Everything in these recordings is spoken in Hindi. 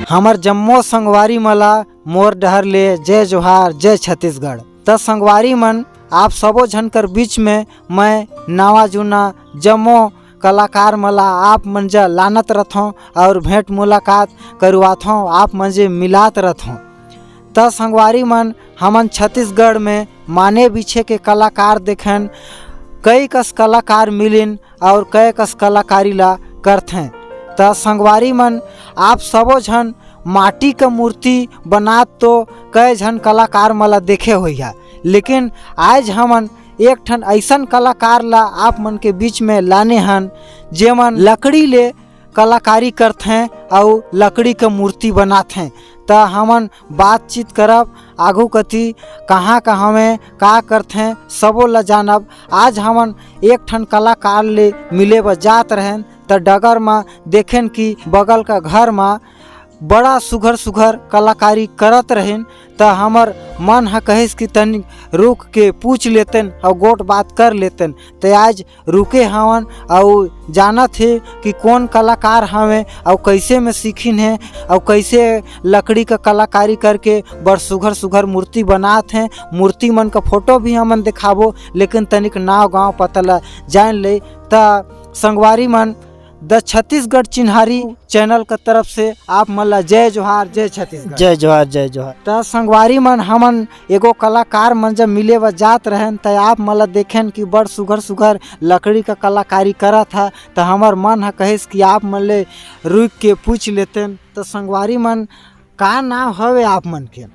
हमर जम्मो संगवारी मला मोर डहर ले जय जोहार जय छत्तीसगढ़। त संगवारी मन आप सबो झन कर बीच में मैं नावा जुना जम्मो कलाकार मला आप मन जा लानत रथों और भेंट मुलाकात करवाथों, आप मन जे मिलात रथों। त संगवारी मन हमन छत्तीसगढ़ में माने पीछे के कलाकार देखें, कई कस कलाकार मिलिन और कई कस कलाकारी ला करथें। त संगवारी मन आप सबो झन माटी का मूर्ति बनात तो कई झन कलाकार मला देखे होइहा, लेकिन आज हमन एक ठन ऐसन कलाकार ला आप मन के बीच में लाने हन जेमन लकड़ी ले कलाकारी करथें और लकड़ी का मूर्ति बनाथें। त हमन बातचीत करब आगू कथी कहाँ कहाँ में का करथें सबो ला जानब। आज हमन एक ठन कलाकार ले मिले ब जात रहें त डगर में देखें कि बगल का घर में बड़ा सुघर सुघर कलाकारी करत रहें। त हमर मन ह कहिस कि तनी रुक के पूछ लेतेन और गोट बात कर लेतेन। तो आज रुके हवन और जानत है कि कौन कलाकार हवे और कैसे में सीखिन है और कैसे लकड़ी का कलाकारी करके बड़ सुघर सुघर मूर्ति बनात हैं। मूर्ति मन का फोटो भी हमन दिखाबो, लेकिन तनिक नाव गाँव पता ला जान ले। त संगवारी मन द छत्तीसगढ़ चिन्हारी चैनल का तरफ से आप मन जय जोहार जय छत्तीसगढ़। जय जोहार जय जोहार। त संगवारी मन हमन एगो कलाकार मन जब मिले व जात रहें त आप मन देखें कि बड़ सुघर सुघर लकड़ी का कलाकारी करत है। त हमर मन है कहिस कि आप मन ले रुक के पूछ लेतेन। त संगवारी मन का नाम हवे आप मन के?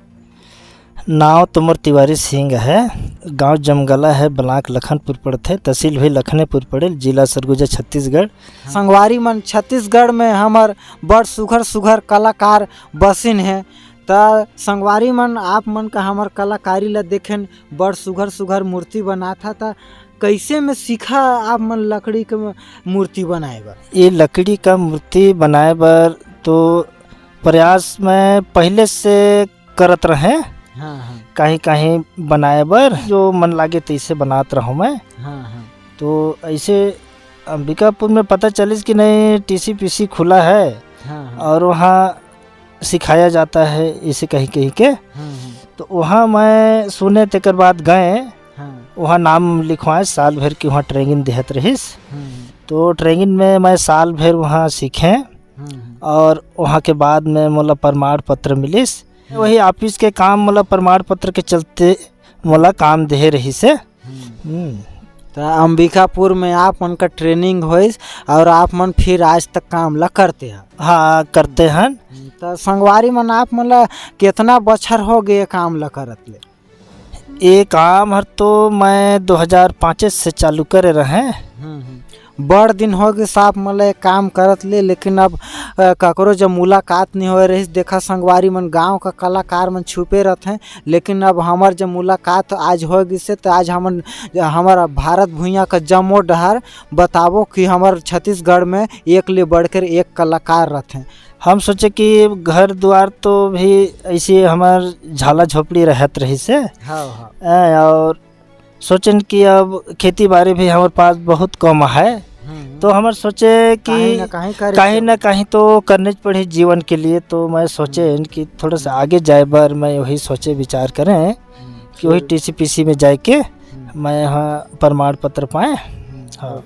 नाव तो मोर तिवारी सिंह है, गांव जमगला है, ब्लॉक लखनपुर पड़ते, तहसील भी लखनपुर पड़े, जिला सरगुजा छत्तीसगढ़। संगवारी मन छत्तीसगढ़ में हमर बड़ सुघर सुघर कलाकार बसिन है। त संगवारी मन आप मन का हमर कलाकारी ला देखें बड़ सुघर सुघर मूर्ति बनाता था। कैसे में सीखा आप मन लकड़ी का मूर्ति बनाए बर? ये लकड़ी का मूर्ति बनाए बर तो प्रयास में पहले से करत रहे। हाँ हाँ। कहीं कहीं बनाए बर जो मन लागे तैसे बनात रहूँ मैं। हाँ हाँ। तो ऐसे अंबिकापुर में पता चलिस कि नहीं TCPC खुला है। हाँ हाँ। और वहाँ सिखाया जाता है इसे कहीं कहीं के। हाँ तो वहाँ मैं सुने तेकर बाद गए, हाँ। वहाँ नाम लिखवाए, साल भर की वहाँ ट्रेनिंग देहत रहीस। हाँ तो ट्रेनिंग में मैं साल भर वहाँ सीखे और वहाँ के बाद में मोला प्रमाण पत्र मिलिस। वही ऑफिस के काम मोला प्रमाण पत्र के चलते मोला काम दे रही से। तो अंबिकापुर में आप मन का ट्रेनिंग होइस और आप मन फिर आज तक काम ला करते हैं? हाँ करते हैं। तो संगवारी मन आप मन ला कितना बछर हो गए काम ला करत ले? ये काम हर तो मैं 2005 से चालू करे रहे। बड़ दिन हो गए साहब मतलब काम करत ले, लेकिन अब ककरो जब मुलाकात नहीं हो रही। देखा संगवारी मन गांव का कलाकार मन छुपे रहते हैं, लेकिन अब हमार जब मुलाकात आज हो गई से तो आज हमन हमारा भारत भुइयाँ का जम्मो डहर बताबो कि हमार छत्तीसगढ़ में एक ले बढ़कर एक कलाकार रहते हैं। हम सोचे कि घर द्वार तो भी ऐसे हमार झाला झोपड़ी रहत रही से। हाँ हाँ। और सोचन कि अब खेती बाड़ी भी हमारे पास बहुत कम है। तो हमारे सोचे कि कहीं ना कहीं तो करने पड़े जीवन के लिए। तो मैं सोचे कि थोड़ा सा आगे जाए बार मैं वही सोचे विचार करें कि वही TCPC में जाए के मैं यहाँ प्रमाण पत्र पाए। हाँ।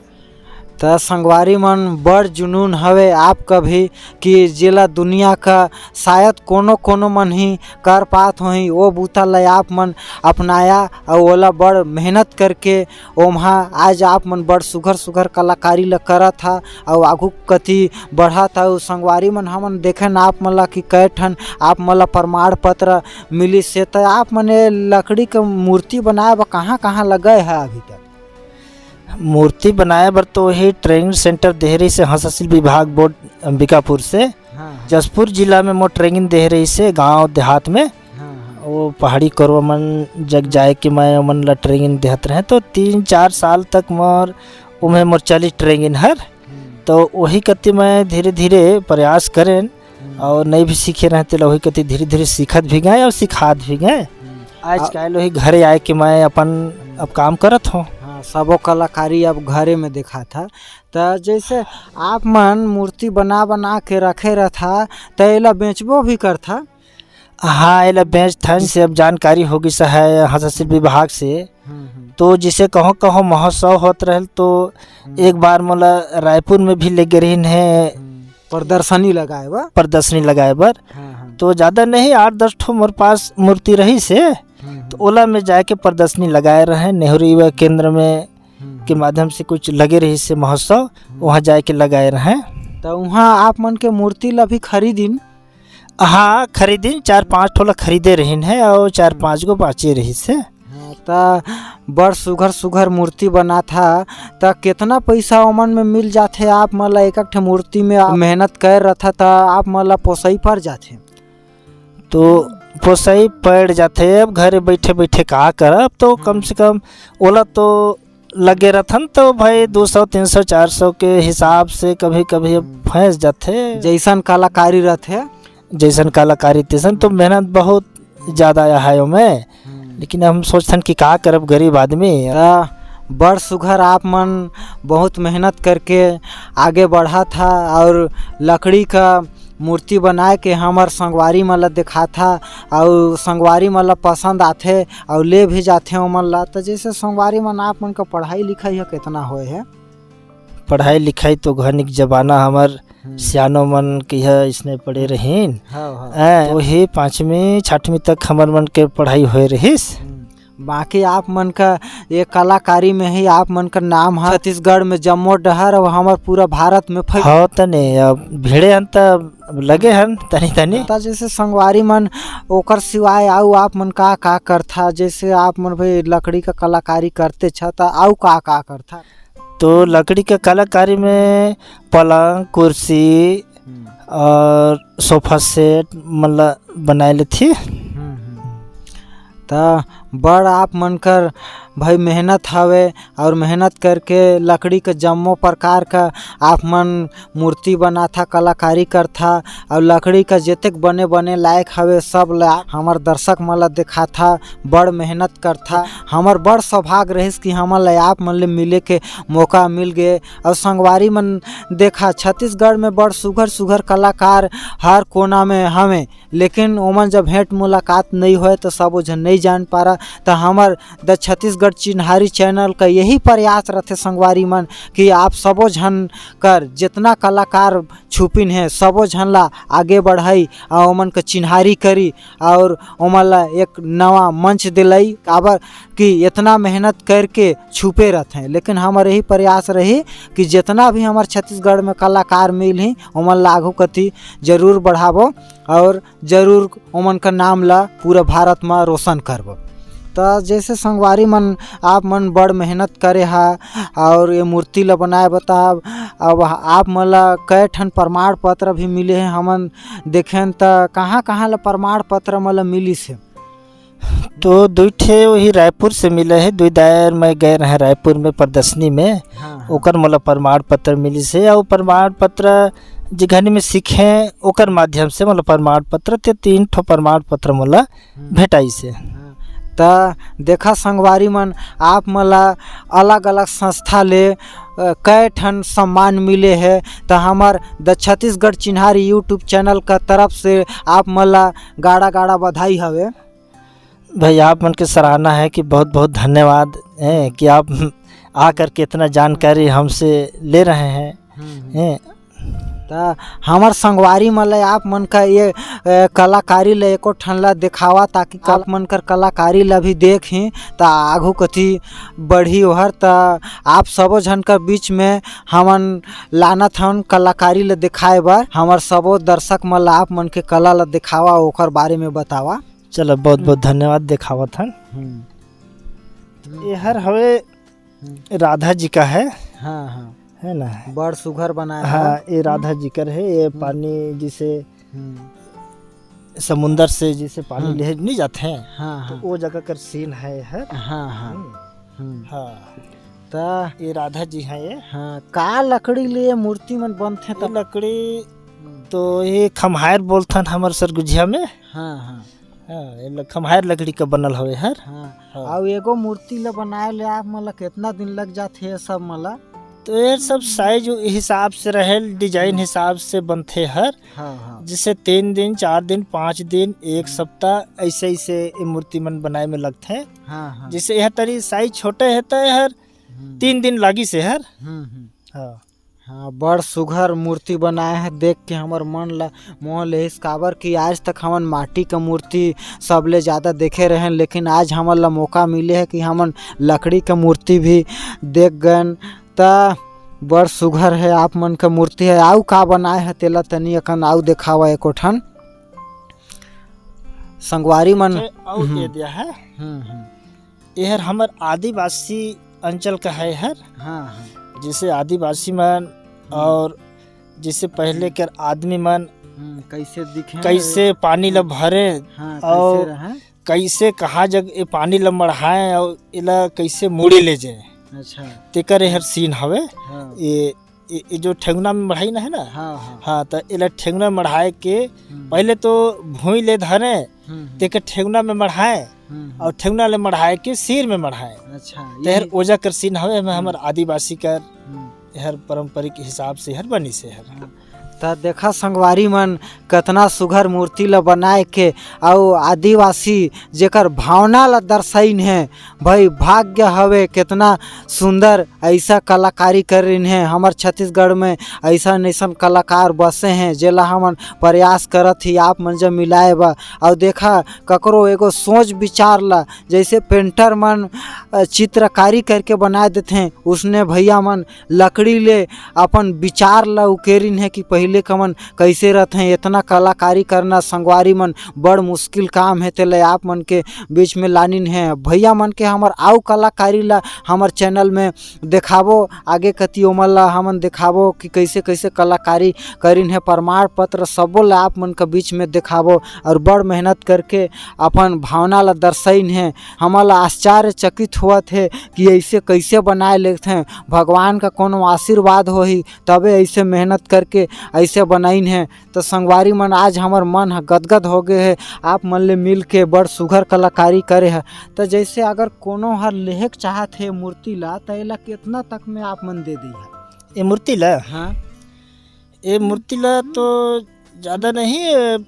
त संगवारी मन बड़ जुनून हवे आपका भी कि जिला दुनिया का शायद कोनो कोनो मन ही कर पात होही वो बूता ला आप मन अपनाया और ओला बड़ मेहनत करके ओम्हा आज आप मन बड़ सुघर सुघर कलाकारी ला करत था और आगू कति बढ़ा था। संगवारी मन हमन देखें आप मन ला कि कै ठन आप मन ला प्रमाण पत्र मिली से। तो आप मने लकड़ी का मूर्ति बनाए बर कहाँ कहाँ लगे है अभी तक? मूर्ति बनाए बर तो वही ट्रेनिंग सेंटर दे रही से हस्तशिल्प विभाग बोर्ड अंबिकापुर से। हाँ। जसपुर जिला में मोर ट्रेनिंग दे रही से गांव देहात में। हाँ। वो पहाड़ी करवा मन जग जाए कि मैं मन ला ट्रेनिंग देहत रहे। तो 3-4 साल तक मोर उमें मोर चली ट्रेनिंग हर। तो वही कति मैं धीरे धीरे प्रयास करें और नहीं भी सीखे रहते वही कति धीरे धीरे सीखत भी गए और सिखात भी गए। आज कल वही घरे आए कि मैं अपन अब काम करत हूँ। सबो कलाकारी अब घरे में देखा था। तो जैसे आप मन मूर्ति बना बना के रखे रहता तो एला बेचबो भी करता। हाँ एला बेच थन से अब जानकारी होगी सा है हस्तशिल्प विभाग से। तो जिसे कहो कहो महोत्सव होत रहे तो एक बार मोला रायपुर में भी ले गए है प्रदर्शनी लगाए बा। प्रदर्शनी लगाए बर। तो ज़्यादा नहीं 8-10 ठो मोर पास मूर्ति रही से तो ओला में जाके प्रदर्शनी लगाए रहे नेहरू युवा केंद्र में के माध्यम से कुछ लगे रही से महोत्सव वहाँ जाके लगाए रहे। तो वहाँ आप मन के मूर्ति ला भी खरीदिन। हाँ खरीदिन 4-5 ठो ला खरीदे रही है और 4-5 गो बाँचे रही से। तो बड़ सुघर सुघर मूर्ति बना था तो कितना पैसा ओमन में मिल जाते आप मला एक ठे मूर्ति में मेहनत कर रहा था आप मला पोसई पर जाते। तो पोसई पड़ जाते अब घरे बैठे बैठे का करब तो कम से कम ओला तो लगे रहथन तो भाई 200-300-400 के हिसाब से कभी कभी फंस जाते। जैसन कलाकारी रहते जैसन कलाकारी तैसन तो मेहनत बहुत ज़्यादा है में। लेकिन हम सोचथन कि का करब गरीब आदमी। बड़ सुघर आप मन बहुत मेहनत करके आगे बढ़ा था और लकड़ी का मूर्ति बनाए के हमार संगवारी मन दिखा था और संगवारी मन पसंद आते और ले भी जाते ओमन ला। तो जैसे संगवारी मन आप मन का पढ़ाई लिखाई है कितना होए है? पढ़ाई लिखाई तो घनिक जमाना हमार सियानो मन की है इसने पढ़े रहीन। तो ही 5वीं 6वीं तक हमार मन के पढ़ाई हुए रहीस। बाकी आप मन का ये कलाकारी में ही आप मन का नाम है छत्तीसगढ़ में जम्मो डहर और हमार पूरा भारत में हाँ तने अब भिड़े हन तब लगे हन तनी तनी। जैसे संगवारी मन ओकर सिवाय आउ आप मन का करता जैसे आप मन भाई लकड़ी का कलाकारी करते छता आउ का करता? तो लकड़ी का कलाकारी में पलंग कुर्सी और सोफा सेट मतलब बनाए थी। तो बड़ आप मन कर भाई मेहनत हवे और मेहनत करके लकड़ी के जम्मो प्रकार का आप मन मूर्ति बना था कलाकारी करता और लकड़ी का जेतक बने बने लायक हवे सब ला हमार दर्शक मन दिखा था बड़ मेहनत करता। हमार बड़ सौभाग्य रहिस कि हमन ला आप मन ले मिले के मौका मिल गए। और संगवारी मन देखा छत्तीसगढ़ में बड़ सुघर सुघर कलाकार हर कोना में हमें, लेकिन ओमन जब भेंट मुलाकात नहीं होए तो सब जन नहीं जान पा रहा। तो हमार द छत्तीसगढ़ चिन्हारी चैनल का यही प्रयास रहते संगवारी मन कि आप सबो झन कर जितना कलाकार छुपिन है सबो झन ला आगे बढ़ाई और ओमन का चिन्हारी करी और ओमन ला एक नवा मंच दिलाई। काबर कि इतना मेहनत करके छुपे रहते हैं, लेकिन हमारे यही प्रयास रही कि जितना भी हमारे छत्तीसगढ़ में कलाकार मिल ही ओमन ला आगू कति जरूर बढ़ाबो और जरूर ओमन का नाम ला पूरा भारत में रोशन करबो। तो जैसे संगवारी मन आप मन बड़ मेहनत करे हा और ये मूर्ति ला बनाए बता। अब आप मन ला कई ठन प्रमाण पत्र भी मिले हैं हमन देखें तो कहाँ कहाँ ला प्रमाण पत्र मन ला मिली से? तो 2 ठे वही रायपुर से मिले है। 2 दायर में गए रहे रायपुर में प्रदर्शनी में। ओकर मोला प्रमाण पत्र मिली से और प्रमाण पत्र जिघनी में सीखे ओकर माध्यम से मतलब प्रमाण पत्र 3 ठो प्रमाण पत्र मोला भेटाई से। तो देखा संगवारी मन आप मला अलग अलग संस्था ले कई ठन सम्मान मिले है। तो हमार the Chhattisgarh Chinhari YouTube channel का तरफ से आप मला गाड़ा गाड़ा बधाई हवे। भाई आप मन के सराहना है कि बहुत बहुत धन्यवाद है कि आप आकर के इतना जानकारी हमसे ले रहे हैं। तो हमार संगवारी मन ला आप मन का ये कलाकारी ला एको ठन ला दिखावा ताकि आप मन कर कलाकारी ला भी देखी तो आगू कथी बढ़ी ओहर। तो आप सबो झन का बीच में हमन लाना थन कलाकारी ला दिखाए बर। हमार सबो दर्शक मन ला आप मन के कला ला दिखावा ओकर बारे में बतावा। चलो बहुत बहुत धन्यवाद दिखावा थन। ये हर हवे राधा जी का है। हाँ हाँ है ना बड़ सुघर बनाया। हाँ ये राधा जी का है। ये पानी जिसे समुंदर से जिसे पानी ले नहीं जाते हैं। हाँ तो वो जगह कर सीन है। हाँ हाँ हाँ तो ये राधा जी है। ये हाँ का लकड़ी ले मूर्ति मन बनते तो लकड़ी तो ये खम्हायर बोलथन हमार सरगुजिया में। हाँ हाँ हाँ, ये खम्हार लकड़ी का बनल हवे हर। हाँ हाँ। और एगो मूर्ति ला बनाए ले आप मला कितना दिन लग जाते है सब मला? तो ये सब साइज हिसाब से रहे, डिजाइन हिसाब से बनते हर। हाँ हाँ जैसे 3 दिन 4 दिन 5 दिन 1 सप्ताह ऐसे ऐसे ये मूर्ति मन बनाए में लगते हैं। हाँ हाँ जैसे यह तरी साइज छोटे है तो हर 3 दिन लागी से हर। हाँ हाँ बड़ सुघर मूर्ति बनाए है, देख के हमर मन ला मोह ले काबर कि आज तक हमन माटी का मूर्ति सबले ज़्यादा देखे रहे, लेकिन आज हमन ला मौका मिले है कि हमन लकड़ी का मूर्ति भी देख गन। ता बड़ सुघर है आप मन का मूर्ति है। आउ का बनाए है तेला तनी अकन आउ देखावा एको ठन संगवारी मन। और दे दिया है यह हमर आदिवासी अंचल का है हर। हाँ जैसे आदिवासी मन और जैसे पहले के आदमी मन कैसे दिखे, कैसे पानी ला भरे हाँ, और कैसे रहे? कैसे कहाँ जग ये पानी ला मढ़ाए और इला कैसे मुड़ी ले जाए। अच्छा तेकर हर सीन हवे। हाँ ये जो ठेंगुना में मढ़ाई ना है ना। हाँ हाँ हाँ तो इला ठेंगुना में मढ़ाए के पहले तो भूई ले धरे तेकर ठेंगुना में मढ़ाए और ठेंगुना ले मढ़ाए के सिर में मढ़ाए। अच्छा तेहर ओजा कर सीन हवे हमर आदिवासी कर हर पारंपरिक हिसाब से हर बनी से हर। त देखा संगवारी मन कतना सुघर मूर्ति ला बनाए के और आदिवासी जेकर भावना ला दर्शाइन है। भाई भाग्य हवे कितना सुंदर ऐसा कलाकारी कर रही है। हमार छत्तीसगढ़ में ऐसा ऐसा कलाकार बसे हैं जेला हमन प्रयास करत ही आप मन जब मिलाए बा। और देखा ककरो एगो सोच विचार ला जैसे पेंटर मन चित्रकारी करके बना देते हैं, उसने भैया मन लकड़ी ले अपन विचार ला उकेरिन है कि पहले कमन कैसे रहते हैं। इतना कलाकारी करना संगवारी मन बड़ मुश्किल काम है, तेले आप मन के बीच में लानिन है। भैया मन के हमर आउ कलाकारी ला हमर चैनल में दिखाबो, आगे कति ओमन ला हमन दिखाबो कि कैसे कैसे कलाकारी करिन है। प्रमाण पत्र सबो ला आप मन के बीच में दिखाबो और बड़ मेहनत करके अपन भावना ला दर्शाइन है। हमन ला आश्चर्यचकित हुआ थे कि ऐसे कैसे बनाए लेते हैं। भगवान का कोनो आशीर्वाद हो ही तबे ऐसे मेहनत करके ऐसे बनाइन है। तो संगवारी मन आज हमर मन गदगद हो गए है आप मन ले मिल के बड़ सुघर कलाकारी करे है। तो जैसे अगर कोनो हर लेहक चाहत है मूर्ति ला तो एला कितना तक में आप मन दे दी है ये मूर्ति ला? हाँ ये मूर्ति ला तो ज़्यादा नहीं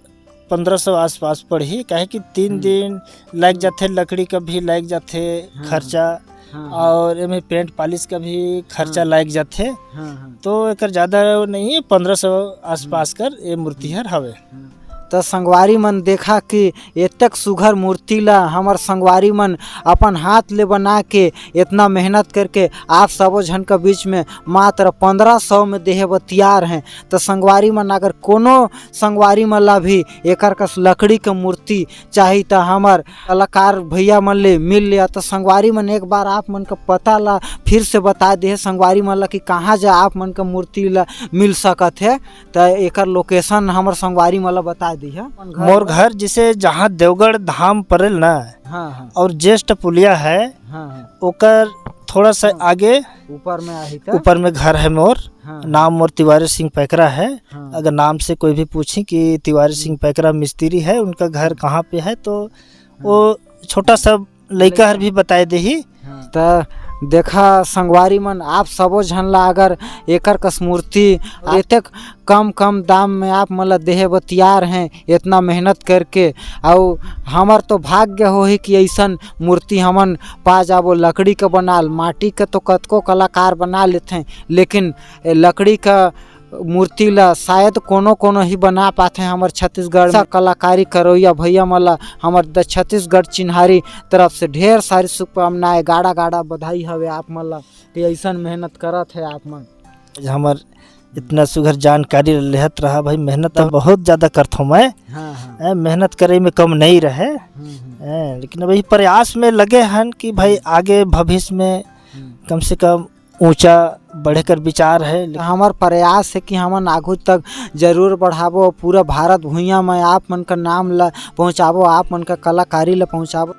1500 आसपास पड़ी, काहे कि 3 दिन लग जाते, लकड़ी का भी लग जाते खर्चा और इमें पेंट पॉलिश का भी खर्चा लग जाते। तो एक ज़्यादा नहीं 1500 आसपास कर ये मूर्ति हर हवे। तो संगवारी मन देखा कि इतक सुघर मूर्ति ला हमर संगवारी मन अपन हाथ ले बना के इतना मेहनत करके आप सबो झन के बीच में मात्र 1500 में देहे तैयार हैं। तो संगवारी मन अगर कोनो संगवारी मन ला भी एकर कस लकड़ी के मूर्ति चाहिए तो हमर कलाकार भैया मन ले मिल लिया। तो संगवारी मन एक बार आप मन का पता ला फिर से बता दे संगवारी मन ला कि कहाँ जा आप मन का मूर्ति ला मिल सकत है। तो एकर लोकेशन हमर संगवारी मन ला बता मोर घर जिसे जहाँ देवगढ़ धाम पड़ेल ना। हाँ और ज्येष्ठ पुलिया है ओकर थोड़ा सा आगे ऊपर में घर है मोर। नाम मोर तिवारी सिंह पैकरा है। अगर नाम से कोई भी पूछी कि तिवारी सिंह पैकरा मिस्त्री है उनका घर कहाँ पे है तो वो छोटा सा लड़का हर भी बताए दे ही। तो देखा संगवारी मन आप सबो झन ला अगर एकर कस मूर्ति इतने कम दाम में आप मतलब देहे तैयार हैं इतना मेहनत करके। और हमर तो भाग्य हो ही कि ऐसन मूर्ति हमन पा जाबो। लकड़ी का बनाल माटी का तो कतको कलाकार बना लेते हैं, लेकिन लकड़ी का मूर्ति ला शायद कोनो ही बना पाते हैं हमर छत्तीसगढ़ में। कलाकारी करोया भैया मला हमर छत्तीसगढ़ चिन्हारी तरफ से ढेर सारी शुभकामनाएं, गाड़ा बधाई हवे आप मला कि ऐसा मेहनत करत है आप मन। हमर इतना सुघर जानकारी लेहत रहा भाई। मेहनत तो बहुत ज़्यादा करता हूँ मैं। मेहनत करे में कम नहीं रहे। लेकिन वही प्रयास में लगे हैं कि भाई आगे भविष्य में कम से कम ऊंचा बढ़कर विचार है। हमार प्रयास है कि हमन आगू तक जरूर बढ़ाबो, पूरा भारत भुइयाँ में आप मन का नाम ला पहुँचाबो, आप मन का कलाकारी ला पहुँचाबो।